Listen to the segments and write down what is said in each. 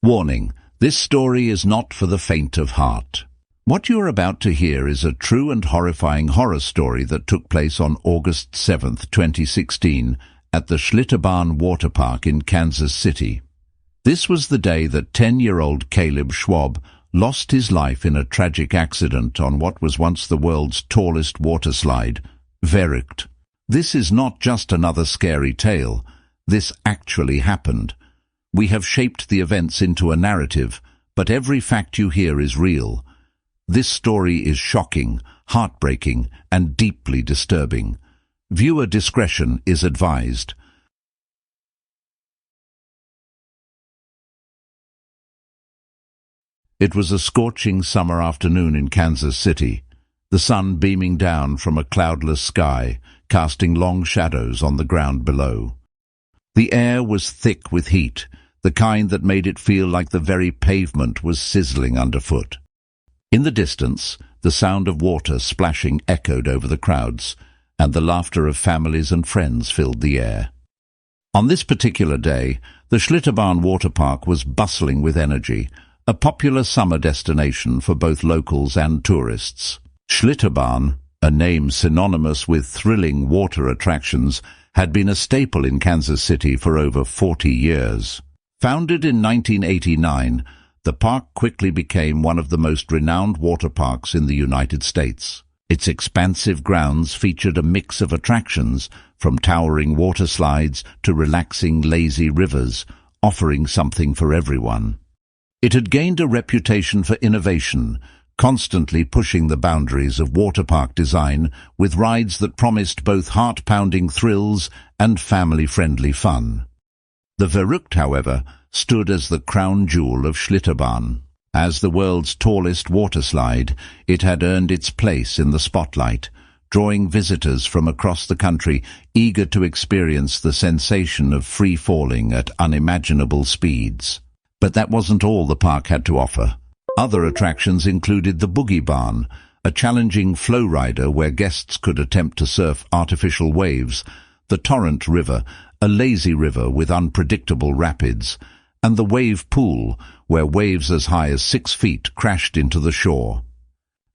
Warning, this story is not for the faint of heart. What you are about to hear is a true and horrifying horror story that took place on August 7th, 2016, at the Schlitterbahn Water Park in Kansas City. This was the day that 10-year-old Caleb Schwab lost his life in a tragic accident on what was once the world's tallest waterslide, Verrückt. This is not just another scary tale. This actually happened. We have shaped the events into a narrative, but every fact you hear is real. This story is shocking, heartbreaking, and deeply disturbing. Viewer discretion is advised. It was a scorching summer afternoon in Kansas City, the sun beaming down from a cloudless sky, casting long shadows on the ground below. The air was thick with heat, the kind that made it feel like the very pavement was sizzling underfoot. In the distance, the sound of water splashing echoed over the crowds, and the laughter of families and friends filled the air. On this particular day, the Schlitterbahn Water Park was bustling with energy, a popular summer destination for both locals and tourists. Schlitterbahn, a name synonymous with thrilling water attractions, had been a staple in Kansas City for over 40 years. Founded in 1989, the park quickly became one of the most renowned water parks in the United States. Its expansive grounds featured a mix of attractions, from towering water slides to relaxing lazy rivers, offering something for everyone. It had gained a reputation for innovation, constantly pushing the boundaries of water park design with rides that promised both heart-pounding thrills and family-friendly fun. The Verrückt, however, stood as the crown jewel of Schlitterbahn. As the world's tallest waterslide, it had earned its place in the spotlight, drawing visitors from across the country eager to experience the sensation of free-falling at unimaginable speeds. But that wasn't all the park had to offer. Other attractions included the Boogie Barn, a challenging flow rider where guests could attempt to surf artificial waves, the Torrent River, a lazy river with unpredictable rapids, and the Wave Pool, where waves as high as 6 feet crashed into the shore.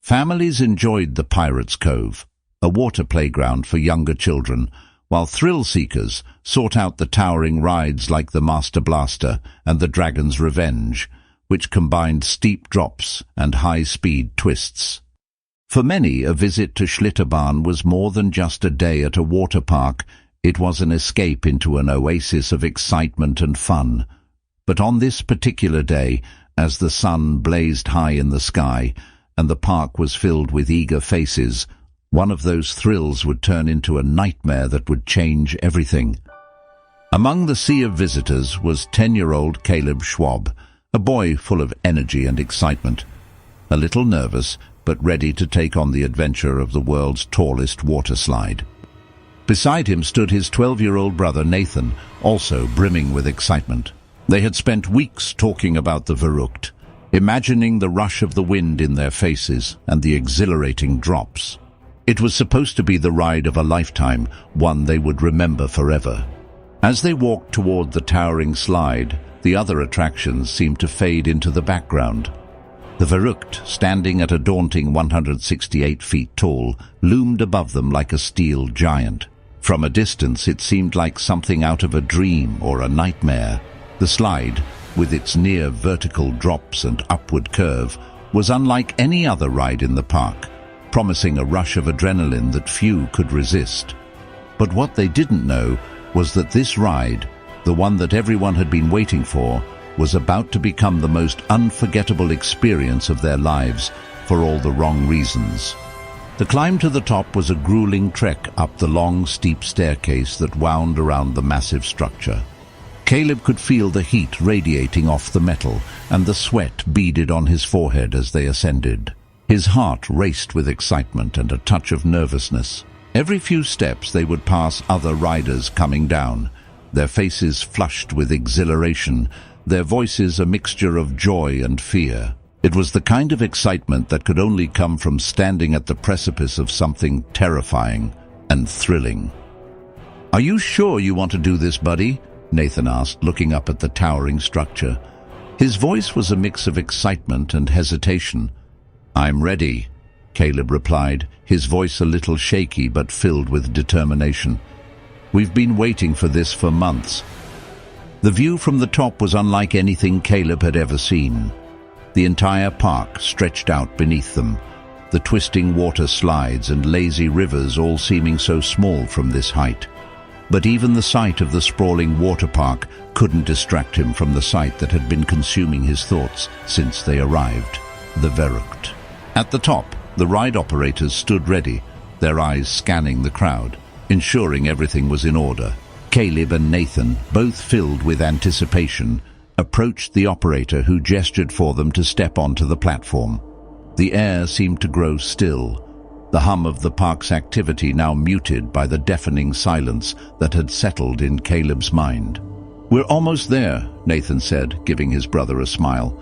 Families enjoyed the Pirates' Cove, a water playground for younger children, while thrill-seekers sought out the towering rides like the Master Blaster and the Dragon's Revenge, which combined steep drops and high-speed twists. For many, a visit to Schlitterbahn was more than just a day at a water park. It was an escape into an oasis of excitement and fun. But on this particular day, as the sun blazed high in the sky and the park was filled with eager faces, one of those thrills would turn into a nightmare that would change everything. Among the sea of visitors was 10-year-old Caleb Schwab, a boy full of energy and excitement, a little nervous but ready to take on the adventure of the world's tallest water slide. Beside him stood his 12-year-old brother Nathan, also brimming with excitement. They had spent weeks talking about the Verrückt, imagining the rush of the wind in their faces and the exhilarating drops. It was supposed to be the ride of a lifetime, one they would remember forever. As they walked toward the towering slide, the other attractions seemed to fade into the background. The Verrückt, standing at a daunting 168 feet tall, loomed above them like a steel giant. From a distance, it seemed like something out of a dream or a nightmare. The slide, with its near vertical drops and upward curve, was unlike any other ride in the park, promising a rush of adrenaline that few could resist. But what they didn't know was that this ride, the one that everyone had been waiting for, was about to become the most unforgettable experience of their lives for all the wrong reasons. The climb to the top was a grueling trek up the long, steep staircase that wound around the massive structure. Caleb could feel the heat radiating off the metal, and the sweat beaded on his forehead as they ascended. His heart raced with excitement and a touch of nervousness. Every few steps they would pass other riders coming down, their faces flushed with exhilaration, their voices a mixture of joy and fear. It was the kind of excitement that could only come from standing at the precipice of something terrifying and thrilling. "Are you sure you want to do this, buddy?" Nathan asked, looking up at the towering structure. His voice was a mix of excitement and hesitation. "I'm ready," Caleb replied, his voice a little shaky but filled with determination. "We've been waiting for this for months." The view from the top was unlike anything Caleb had ever seen. The entire park stretched out beneath them, the twisting water slides and lazy rivers all seeming so small from this height. But even the sight of the sprawling water park couldn't distract him from the sight that had been consuming his thoughts since they arrived: the Verrückt. At the top, the ride operators stood ready, their eyes scanning the crowd, ensuring everything was in order. Caleb and Nathan, both filled with anticipation, approached the operator, who gestured for them to step onto the platform. The air seemed to grow still, the hum of the park's activity now muted by the deafening silence that had settled in Caleb's mind. "We're almost there," Nathan said, giving his brother a smile.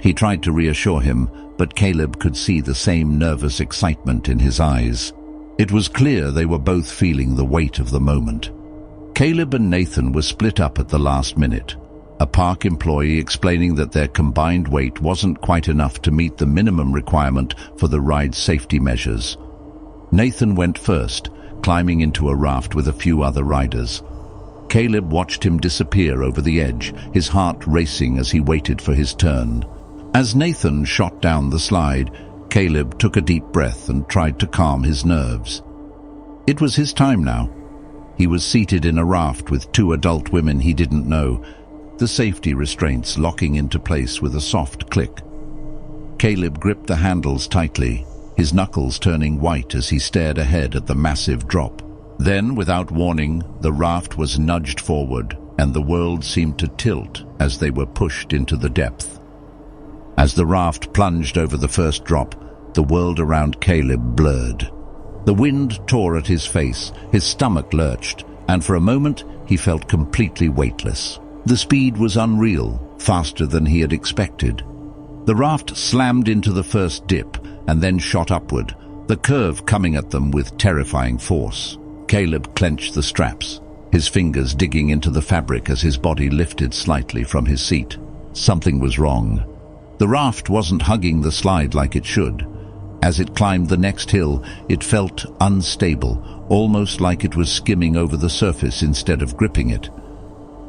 He tried to reassure him, but Caleb could see the same nervous excitement in his eyes. It was clear they were both feeling the weight of the moment. Caleb and Nathan were split up at the last minute, a park employee explaining that their combined weight wasn't quite enough to meet the minimum requirement for the ride's safety measures. Nathan went first, climbing into a raft with a few other riders. Caleb watched him disappear over the edge, his heart racing as he waited for his turn. As Nathan shot down the slide, Caleb took a deep breath and tried to calm his nerves. It was his time now. He was seated in a raft with two adult women he didn't know, the safety restraints locking into place with a soft click. Caleb gripped the handles tightly, his knuckles turning white as he stared ahead at the massive drop. Then, without warning, the raft was nudged forward, and the world seemed to tilt as they were pushed into the depth. As the raft plunged over the first drop, the world around Caleb blurred. The wind tore at his face, his stomach lurched, and for a moment he felt completely weightless. The speed was unreal, faster than he had expected. The raft slammed into the first dip and then shot upward, the curve coming at them with terrifying force. Caleb clenched the straps, his fingers digging into the fabric as his body lifted slightly from his seat. Something was wrong. The raft wasn't hugging the slide like it should. As it climbed the next hill, it felt unstable, almost like it was skimming over the surface instead of gripping it.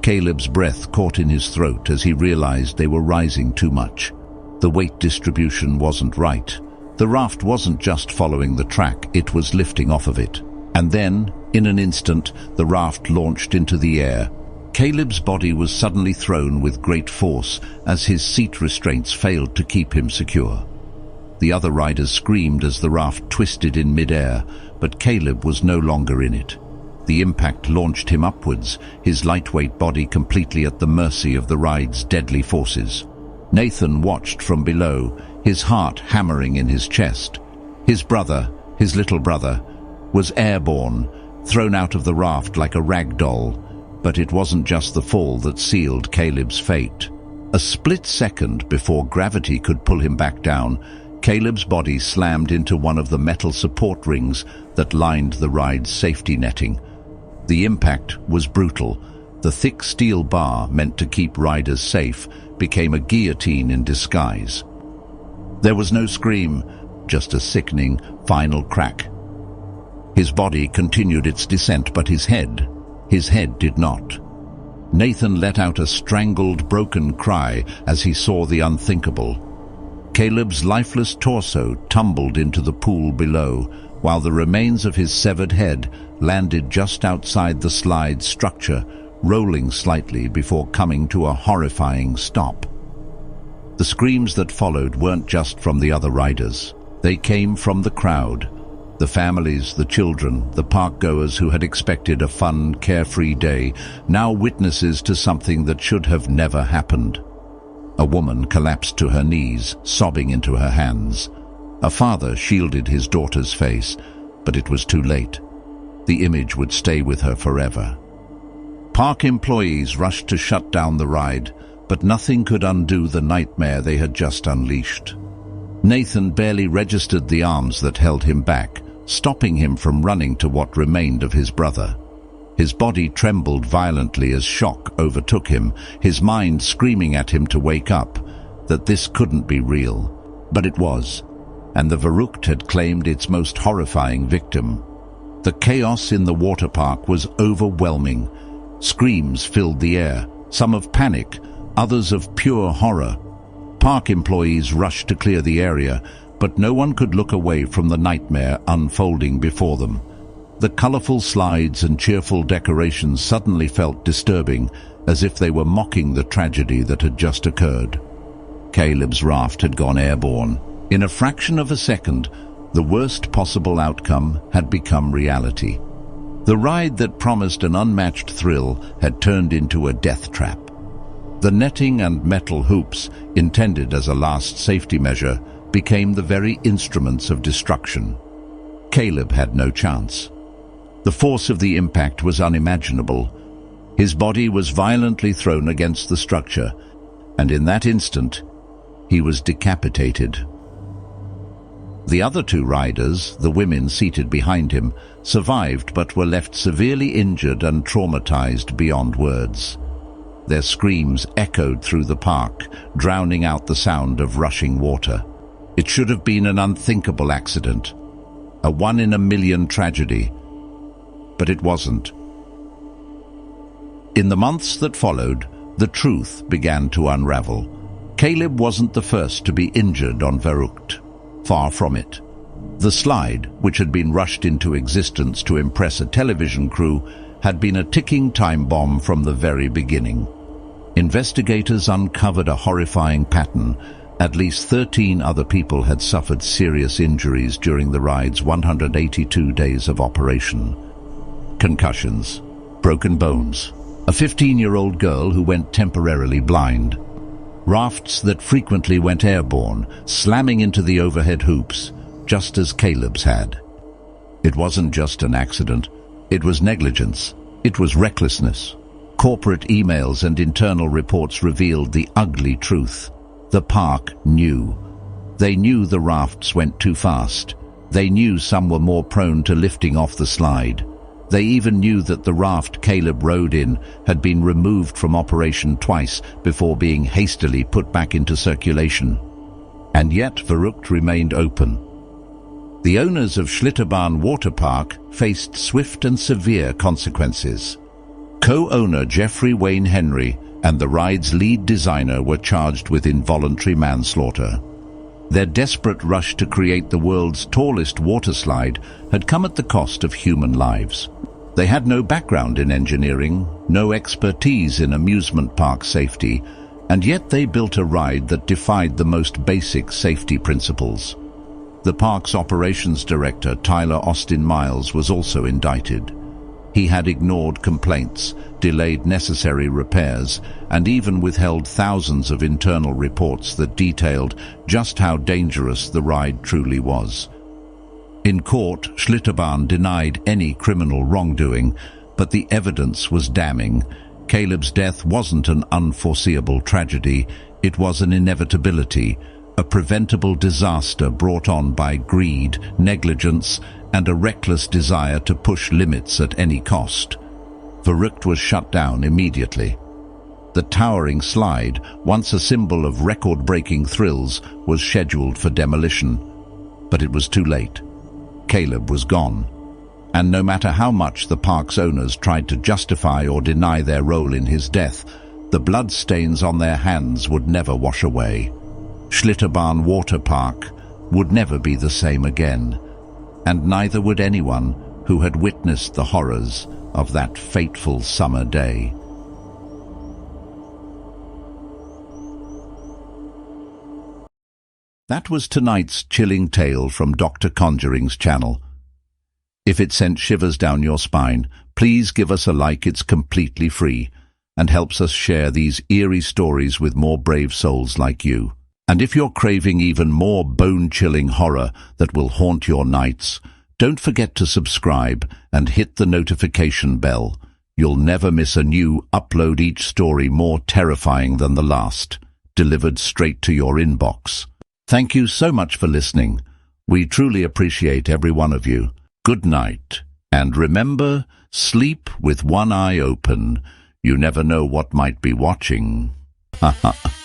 Caleb's breath caught in his throat as he realized they were rising too much. The weight distribution wasn't right. The raft wasn't just following the track, it was lifting off of it. And then, in an instant, the raft launched into the air. Caleb's body was suddenly thrown with great force as his seat restraints failed to keep him secure. The other riders screamed as the raft twisted in midair, but Caleb was no longer in it. The impact launched him upwards, his lightweight body completely at the mercy of the ride's deadly forces. Nathan watched from below, his heart hammering in his chest. His brother, his little brother, was airborne, thrown out of the raft like a rag doll. But it wasn't just the fall that sealed Caleb's fate. A split second before gravity could pull him back down, Caleb's body slammed into one of the metal support rings that lined the ride's safety netting. The impact was brutal. The thick steel bar meant to keep riders safe became a guillotine in disguise. There was no scream, just a sickening, final crack. His body continued its descent, but his head did not. Nathan let out a strangled, broken cry as he saw the unthinkable. Caleb's lifeless torso tumbled into the pool below, while the remains of his severed head landed just outside the slide's structure, rolling slightly before coming to a horrifying stop. The screams that followed weren't just from the other riders. They came from the crowd. The families, the children, the park-goers who had expected a fun, carefree day, now witnesses to something that should have never happened. A woman collapsed to her knees, sobbing into her hands. A father shielded his daughter's face, but it was too late. The image would stay with her forever. Park employees rushed to shut down the ride, but nothing could undo the nightmare they had just unleashed. Nathan barely registered the arms that held him back, stopping him from running to what remained of his brother. His body trembled violently as shock overtook him, his mind screaming at him to wake up, that this couldn't be real. But it was, and the Verrückt had claimed its most horrifying victim. The chaos in the water park was overwhelming. Screams filled the air, some of panic, others of pure horror. Park employees rushed to clear the area, but no one could look away from the nightmare unfolding before them. The colorful slides and cheerful decorations suddenly felt disturbing, as if they were mocking the tragedy that had just occurred. Caleb's raft had gone airborne. In a fraction of a second, the worst possible outcome had become reality. The ride that promised an unmatched thrill had turned into a death trap. The netting and metal hoops, intended as a last safety measure, became the very instruments of destruction. Caleb had no chance. The force of the impact was unimaginable. His body was violently thrown against the structure, and in that instant, he was decapitated. The other two riders, the women seated behind him, survived but were left severely injured and traumatized beyond words. Their screams echoed through the park, drowning out the sound of rushing water. It should have been an unthinkable accident, a one-in-a-million tragedy, but it wasn't. In the months that followed, the truth began to unravel. Caleb wasn't the first to be injured on Verrückt. Far from it. The slide, which had been rushed into existence to impress a television crew, had been a ticking time bomb from the very beginning. Investigators uncovered a horrifying pattern. At least 13 other people had suffered serious injuries during the ride's 182 days of operation. Concussions, broken bones, a 15-year-old girl who went temporarily blind, rafts that frequently went airborne, slamming into the overhead hoops, just as Caleb's had. It wasn't just an accident. It was negligence. It was recklessness. Corporate emails and internal reports revealed the ugly truth. The park knew. They knew the rafts went too fast. They knew some were more prone to lifting off the slide. They even knew that the raft Caleb rode in had been removed from operation twice before being hastily put back into circulation. And yet Verrückt remained open. The owners of Schlitterbahn Water Park faced swift and severe consequences. Co-owner Jeffrey Wayne Henry and the ride's lead designer were charged with involuntary manslaughter. Their desperate rush to create the world's tallest waterslide had come at the cost of human lives. They had no background in engineering, no expertise in amusement park safety, and yet they built a ride that defied the most basic safety principles. The park's operations director, Tyler Austin Miles, was also indicted. He had ignored complaints, delayed necessary repairs, and even withheld thousands of internal reports that detailed just how dangerous the ride truly was. In court, Schlitterbahn denied any criminal wrongdoing, but the evidence was damning. Caleb's death wasn't an unforeseeable tragedy, it was an inevitability, a preventable disaster brought on by greed, negligence, and a reckless desire to push limits at any cost. Verrückt was shut down immediately. The towering slide, once a symbol of record-breaking thrills, was scheduled for demolition. But it was too late. Caleb was gone. And no matter how much the park's owners tried to justify or deny their role in his death, the bloodstains on their hands would never wash away. Schlitterbahn Water Park would never be the same again, and neither would anyone who had witnessed the horrors of that fateful summer day. That was tonight's chilling tale from Dr. Conjuring's channel. If it sent shivers down your spine, please give us a like. It's completely free and helps us share these eerie stories with more brave souls like you. And if you're craving even more bone-chilling horror that will haunt your nights, don't forget to subscribe and hit the notification bell. You'll never miss a new upload, each story more terrifying than the last, delivered straight to your inbox. Thank you so much for listening. We truly appreciate every one of you. Good night, and remember, Sleep with one eye open. You never know what might be watching. Ha ha.